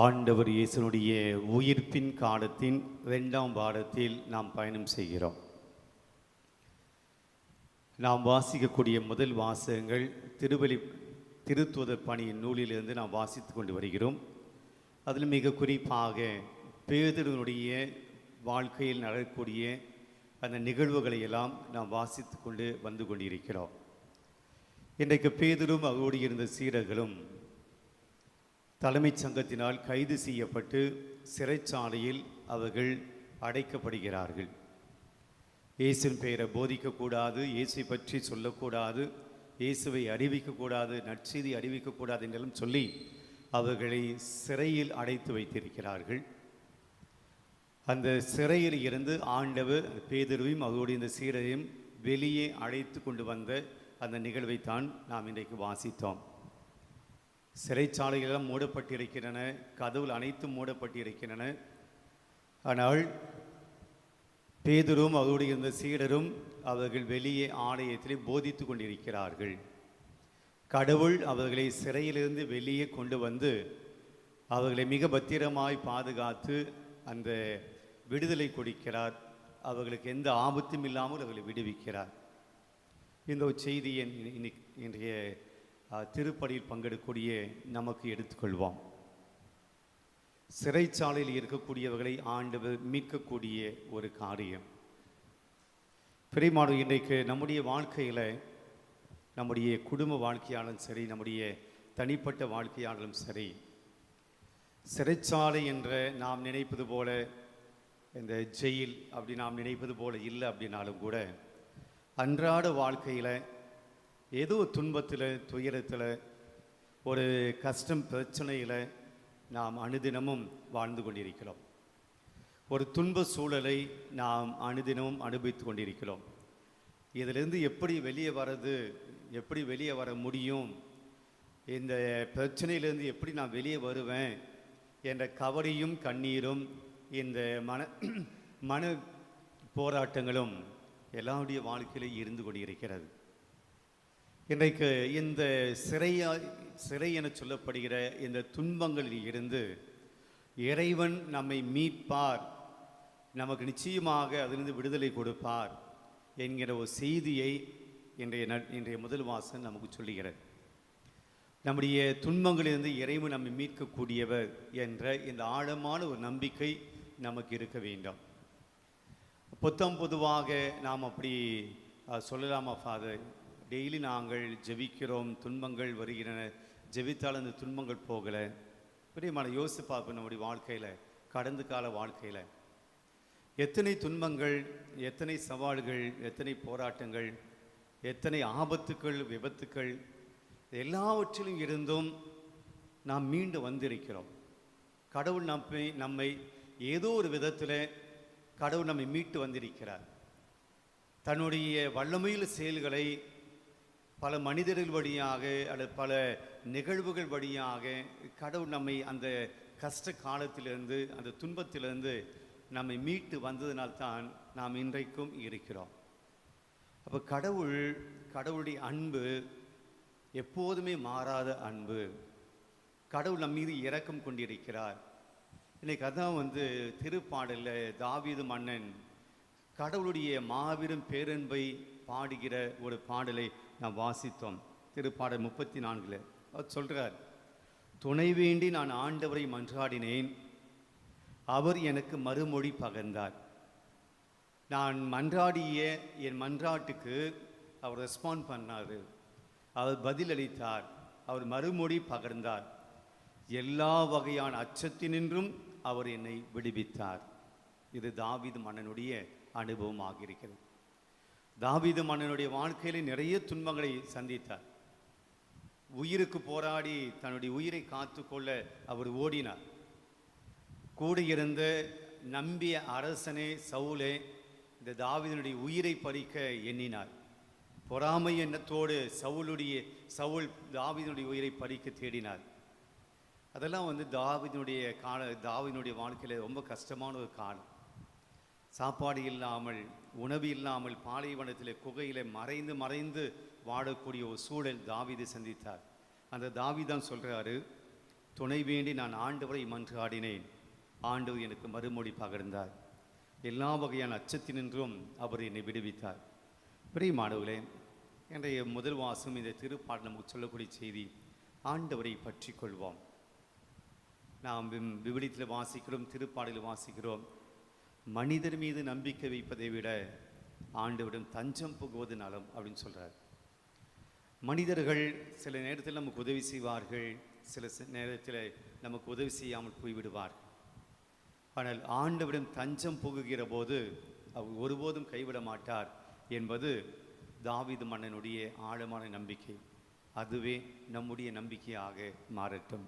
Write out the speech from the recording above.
ஆண்டவர் இயேசுனுடைய உயிர்ப்பின் காலத்தின் 2ஆம் பாடத்தில் நாம் பயணம் செய்கிறோம். நாம் வாசிக்கக்கூடிய முதல் வாசகங்கள் திருத்துவதர் பணியின் நூலிலிருந்து நாம் வாசித்து கொண்டு வருகிறோம். அதில் மிக குறிப்பாக பேதுருவினுடைய வாழ்க்கையில் நடக்கக்கூடிய அந்த நிகழ்வுகளை எல்லாம் நாம் வாசித்து கொண்டு வந்து கொண்டிருக்கிறோம். இன்றைக்கு பேதுரும் அவரோடு இருந்த சீடர்களும் தலைமைச் சங்கத்தினால் கைது செய்யப்பட்டு சிறைச்சாலையில் அவர்கள் அடைக்கப்படுகிறார்கள். இயேசுவின் பெயரை போதிக்கக்கூடாது, இயேசுவை பற்றி சொல்லக்கூடாது, இயேசுவை அறிவிக்கக்கூடாது, நற்செய்தி அறிவிக்கக்கூடாது என்றெல்லாம் சொல்லி அவர்களை சிறையில் அடைத்து வைத்திருக்கிறார்கள். அந்த சிறையில் இருந்து ஆண்டவர் பேதுருவையும் அவருடைய இந்த சீடரையும் வெளியே அழைத்து கொண்டு வந்த அந்த நிகழ்வைத்தான் நாம் இன்றைக்கு வாசித்தோம். சிறைச்சாலைகளெல்லாம் மூடப்பட்டிருக்கின்றன, கதவுகள் அனைத்தும் மூடப்பட்டிருக்கின்றன. ஆனால் பேதுரும் அவருடைய இருந்த சீடரும் அவர்கள் வெளியே ஆலயத்திலே போதித்து கொண்டிருக்கிறார்கள். கடவுள் அவர்களை சிறையிலிருந்து வெளியே கொண்டு வந்து அவர்களை மிக பத்திரமாய் பாதுகாத்து அந்த விடுதலை கொடுக்கிறார். அவர்களுக்கு எந்த ஆபத்தும் இல்லாமல் அவர்களை விடுவிக்கிறார். இந்த ஒரு செய்தியை இன்றைய திருப்பலியில் பங்கெடுக்கக்கூடிய நமக்கு எடுத்துக்கொள்வோம். சிறைச்சாலையில் இருக்கக்கூடியவர்களை ஆண்டவர் மீட்கக்கூடிய ஒரு காரியம். பிரியமானவர்களே, இன்றைக்கு நம்முடைய வாழ்க்கையில், நம்முடைய குடும்ப வாழ்க்கையாலும் சரி, நம்முடைய தனிப்பட்ட வாழ்க்கையாலும் சரி, சிறைச்சாலை என்ற நாம் நினைப்பது போல இந்த ஜெயில் அப்படி நாம் நினைப்பது போல இல்லை. அப்படின்னாலும் கூட அன்றாட வாழ்க்கையில் ஏதோ துன்பத்தில், துயரத்தில், ஒரு கஷ்டம் பிரச்சனையில் நாம் அனுதினமும் வாழ்ந்து கொண்டிருக்கிறோம். ஒரு துன்ப சூழலை நாம் அனுதினமும் அனுபவித்து கொண்டிருக்கிறோம். இதிலிருந்து எப்படி வெளியே வர்றது, எப்படி வெளியே வர முடியும், இந்த பிரச்சனையிலேருந்து எப்படி நான் வெளியே வருவேன் என்ற கவலையும் கண்ணீரும் இந்த மன போராட்டங்களும் எல்லாருடைய வாழ்க்கையிலும் இருந்து கொண்டிருக்கிறது. இன்றைக்கு இந்த சிறை என சொல்லப்படுகிற இந்த துன்பங்களில் இருந்து இறைவன் நம்மை மீட்பார், நமக்கு நிச்சயமாக அதிலிருந்து விடுதலை கொடுப்பார் என்கிற ஒரு செய்தியை இன்றைய முதல் வாசகம் நமக்கு சொல்லுகிறது. நம்முடைய துன்பங்களிலிருந்து இறைவன் நம்மை மீட்கக்கூடியவர் என்ற இந்த ஆழமான ஒரு நம்பிக்கை நமக்கு இருக்க வேண்டும். பொதுவாக நாம் அப்படி சொல்லலாமா ஃபாதர்? டெய்லி நாங்கள் ஜெபிக்கிறோம், துன்பங்கள் வருகின்றன, ஜெபித்தால் அந்த துன்பங்கள் போகலை. பிரியமான யோசித்து பார்ப்போம். நம்முடைய வாழ்க்கையில், கடந்த கால வாழ்க்கையில் எத்தனை துன்பங்கள், எத்தனை சவால்கள், எத்தனை போராட்டங்கள், எத்தனை ஆபத்துக்கள், விபத்துக்கள், எல்லாவற்றிலும் இருந்தும் நாம் மீண்டு வந்திருக்கிறோம். கடவுள் நம்மை ஏதோ ஒரு விதத்தில் கடவுள் நம்மை மீட்டு வந்திருக்கிறார். தன்னுடைய வல்லமையில் செயல்களை பல மனிதர்கள் வழியாக அல்லது பல நிகழ்வுகள் வழியாக கடவுள் நம்மை அந்த கஷ்ட காலத்திலிருந்து, அந்த துன்பத்திலிருந்து நம்மை மீட்டு வந்ததினால்தான் நாம் இன்றைக்கும் இருக்கிறோம். அப்போ கடவுளுடைய அன்பு எப்போதுமே மாறாத அன்பு. கடவுள் நம் மீது இரக்கம் கொண்டிருக்கிறார். இன்னைக்கு அதான் திருப்பாடலில் தாவீது மன்னன் கடவுளுடைய மாபெரும் பேரன்பை பாடுகிற ஒரு பாடலை நாம் வாசித்தோம். திருப்பாடல் 34 அவர் சொல்கிறார், துணை வேண்டி நான் ஆண்டவரை மன்றாடினேன், அவர் எனக்கு மறுமொழி பகர்ந்தார். நான் மன்றாடிய என் மன்றாட்டுக்கு அவர் ரெஸ்பாண்ட் பண்ணார், அவர் பதிலளித்தார், அவர் மறுமொழி பகர்ந்தார். எல்லா வகையான அச்சத்தினின்றும் அவர் என்னை விடுவித்தார். இது தாவீது மன்னனுடைய அனுபவம் ஆகியிருக்கிறது. தாவீது மன்னனுடைய வாழ்க்கையில் நிறைய துன்பங்களை சந்தித்தார். உயிருக்கு போராடி தன்னுடைய உயிரை காத்து கொள்ள அவர் ஓடினார். கூட இருந்த நம்பிய அரசனே சவுலே இந்த தாவீதினுடைய உயிரை பறிக்க எண்ணினார். பொறாமை எண்ணத்தோடு சவுல் தாவீதினுடைய உயிரை பறிக்க தேடினார். அதெல்லாம் தாவீதினுடைய வாழ்க்கையில் ரொம்ப கஷ்டமான ஒரு காலம். சாப்பாடு இல்லாமல், உணவு இல்லாமல், பாலைவனத்தில் குகையில் மறைந்து வாழக்கூடிய ஒரு சூழல் தாவீது சந்தித்தார். அந்த தாவீது தான் சொல்கிறாரு, துணை வேண்டி நான் ஆண்டவரை மன்றாடினேன். ஆண்டவர் எனக்கு மறுமொழி பகிர்ந்தார். எல்லா வகையான அச்சத்தினின்றும் அவர் என்னை விடுவித்தார். பிரியமானவர்களே, இன்றைய முதல் வாசம் இந்த திருப்பாடல் நமக்கு சொல்லக்கூடிய செய்தி, ஆண்டவரை பற்றி கொள்வோம். நாம் விவிலியத்தில் வாசிக்கிறோம், திருப்பாடலில் வாசிக்கிறோம், மனிதர் மீது நம்பிக்கை வைப்பதை விட ஆண்டவரிடம் தஞ்சம் புகுவது நலம் அப்படின்னு சொல்கிறார். மனிதர்கள் சில நேரத்தில் நமக்கு உதவி செய்வார்கள், சில நேரத்தில் நமக்கு உதவி செய்யாமல் போய்விடுவார்கள். ஆனால் ஆண்டவரிடம் தஞ்சம் புகுகிற போது அவர் ஒருபோதும் கைவிட மாட்டார் என்பது தாவீது மன்னனுடைய ஆழமான நம்பிக்கை. அதுவே நம்முடைய நம்பிக்கையாக மாறட்டும்.